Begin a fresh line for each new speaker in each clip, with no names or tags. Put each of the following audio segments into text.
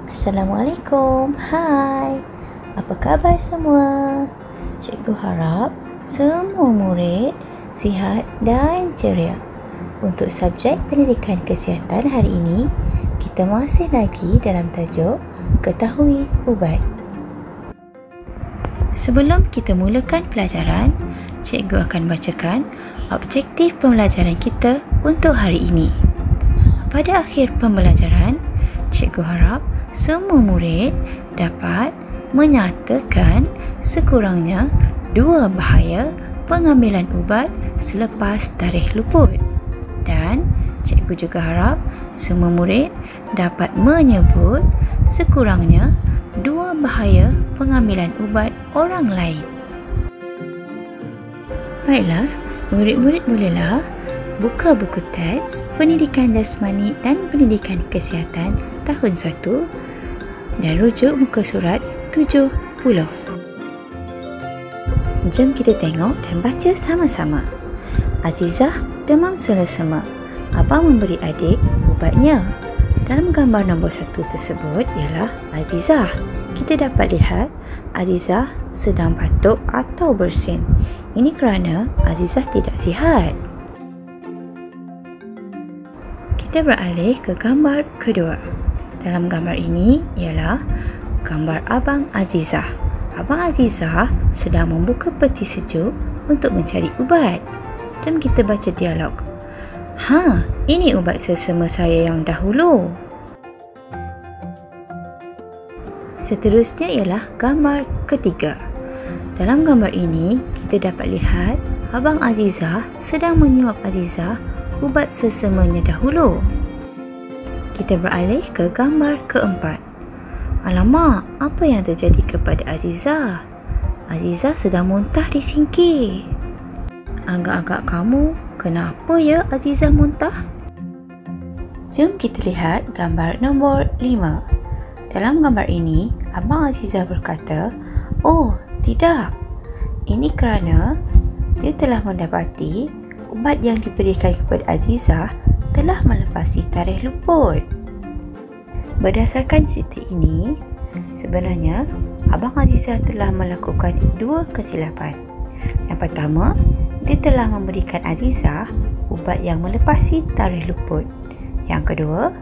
Assalamualaikum. Hai. Apa khabar semua? Cikgu harap semua murid sihat dan ceria. Untuk subjek pendidikan kesihatan hari ini, kita masih lagi dalam tajuk Ketahui Ubat. Sebelum kita mulakan pelajaran, cikgu akan bacakan objektif pembelajaran kita untuk hari ini. Pada akhir pembelajaran, cikgu harap semua murid dapat menyatakan sekurangnya 2 bahaya pengambilan ubat selepas tarikh luput. Dan cikgu juga harap semua murid dapat menyebut sekurangnya 2 bahaya pengambilan ubat orang lain. Baiklah, murid-murid bolehlah buka buku teks Pendidikan Jasmani dan Pendidikan Kesihatan tahun 1 dan rujuk muka surat 70. Jom kita tengok dan baca sama-sama. Azizah demam selesema. Abang memberi adik ubatnya. Dalam gambar nombor 1 tersebut ialah Azizah. Kita dapat lihat Azizah sedang batuk atau bersin. Ini kerana Azizah tidak sihat. Kita beralih ke gambar kedua. Dalam gambar ini ialah gambar Abang Azizah. Abang Azizah sedang membuka peti sejuk untuk mencari ubat. Jom kita baca dialog. Ini ubat selsema saya yang dahulu. Seterusnya ialah gambar ketiga. Dalam gambar ini, kita dapat lihat Abang Azizah sedang menyuap Azizah ubat selsemanya dahulu. Kita beralih ke gambar keempat. Alamak, apa yang terjadi kepada Azizah? Azizah sedang muntah di sinki. Agak-agak kamu, kenapa ya Azizah muntah? Jom kita lihat gambar nombor 5. Dalam gambar ini, Abang Azizah berkata, "Oh, tidak. Ini kerana dia telah mendapati ubat yang diberikan kepada Azizah telah melepasi tarikh luput." Berdasarkan cerita ini, sebenarnya Abang Azizah telah melakukan 2 kesilapan. Yang pertama, dia telah memberikan Azizah ubat yang melepasi tarikh luput. Yang kedua,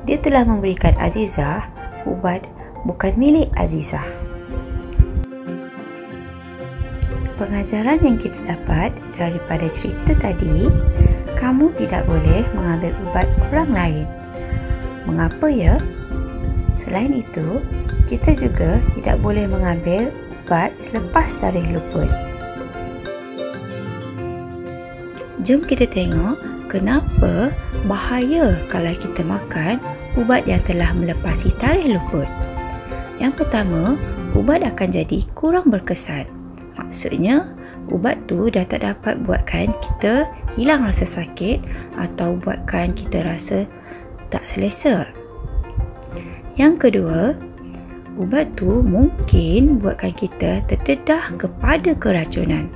dia telah memberikan Azizah ubat bukan milik Azizah. Pengajaran yang kita dapat daripada cerita tadi, kamu tidak boleh mengambil ubat orang lain. Mengapa ya? Selain itu, kita juga tidak boleh mengambil ubat selepas tarikh luput. Jom kita tengok kenapa bahaya kalau kita makan ubat yang telah melepasi tarikh luput. Yang pertama, ubat akan jadi kurang berkesan. Maksudnya, ubat tu dah tak dapat buatkan kita hilang rasa sakit atau buatkan kita rasa tak selesa. Yang kedua, ubat tu mungkin buatkan kita terdedah kepada keracunan.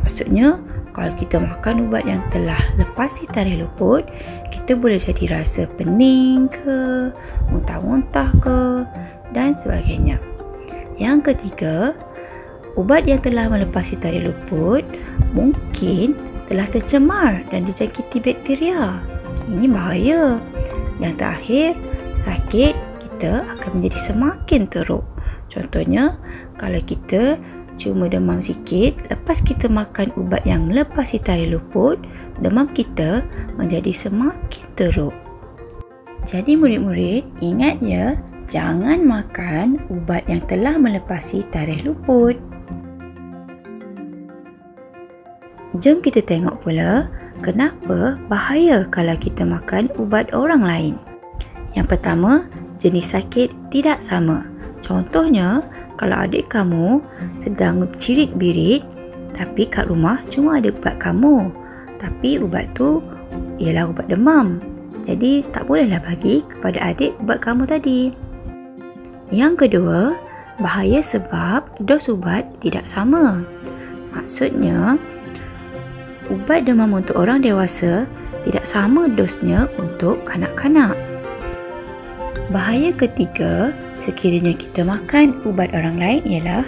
Maksudnya, kalau kita makan ubat yang telah lepasi tarikh luput, kita boleh jadi rasa pening ke, muntah-muntah ke dan sebagainya. Yang ketiga, ubat yang telah melepasi tarikh luput mungkin telah tercemar dan dijangkiti bakteria. Ini bahaya. Yang terakhir, sakit kita akan menjadi semakin teruk. Contohnya, kalau kita cuma demam sikit, lepas kita makan ubat yang melepasi tarikh luput, demam kita menjadi semakin teruk. Jadi murid-murid, ingat ya, jangan makan ubat yang telah melepasi tarikh luput. Jom kita tengok pula kenapa bahaya kalau kita makan ubat orang lain. Yang pertama, jenis sakit tidak sama. Contohnya, kalau adik kamu sedang cirit-birit tapi kat rumah cuma ada ubat kamu, tapi ubat tu ialah ubat demam. Jadi tak bolehlah bagi kepada adik ubat kamu tadi. Yang kedua, bahaya sebab dos ubat tidak sama. Maksudnya, ubat demam untuk orang dewasa tidak sama dosnya untuk kanak-kanak. Bahaya ketiga sekiranya kita makan ubat orang lain ialah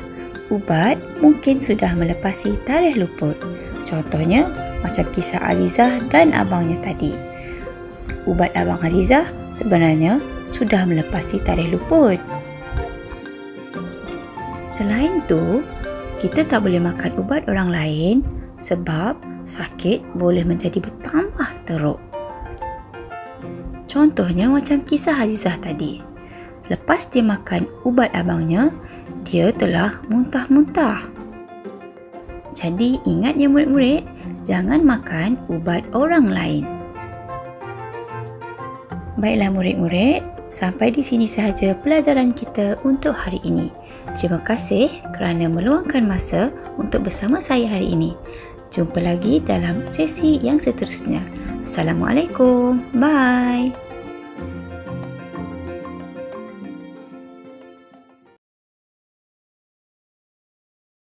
ubat mungkin sudah melepasi tarikh luput. Contohnya macam kisah Azizah dan abangnya tadi. Ubat abang Azizah sebenarnya sudah melepasi tarikh luput. Selain itu, kita tak boleh makan ubat orang lain sebab sakit boleh menjadi bertambah teruk. Contohnya macam kisah Azizah tadi. Lepas dia makan ubat abangnya, dia telah muntah-muntah. Jadi ingat ya murid-murid, jangan makan ubat orang lain. Baiklah murid-murid, sampai di sini sahaja pelajaran kita untuk hari ini. Terima kasih kerana meluangkan masa untuk bersama saya hari ini. Jumpa lagi dalam sesi yang seterusnya. Assalamualaikum. Bye.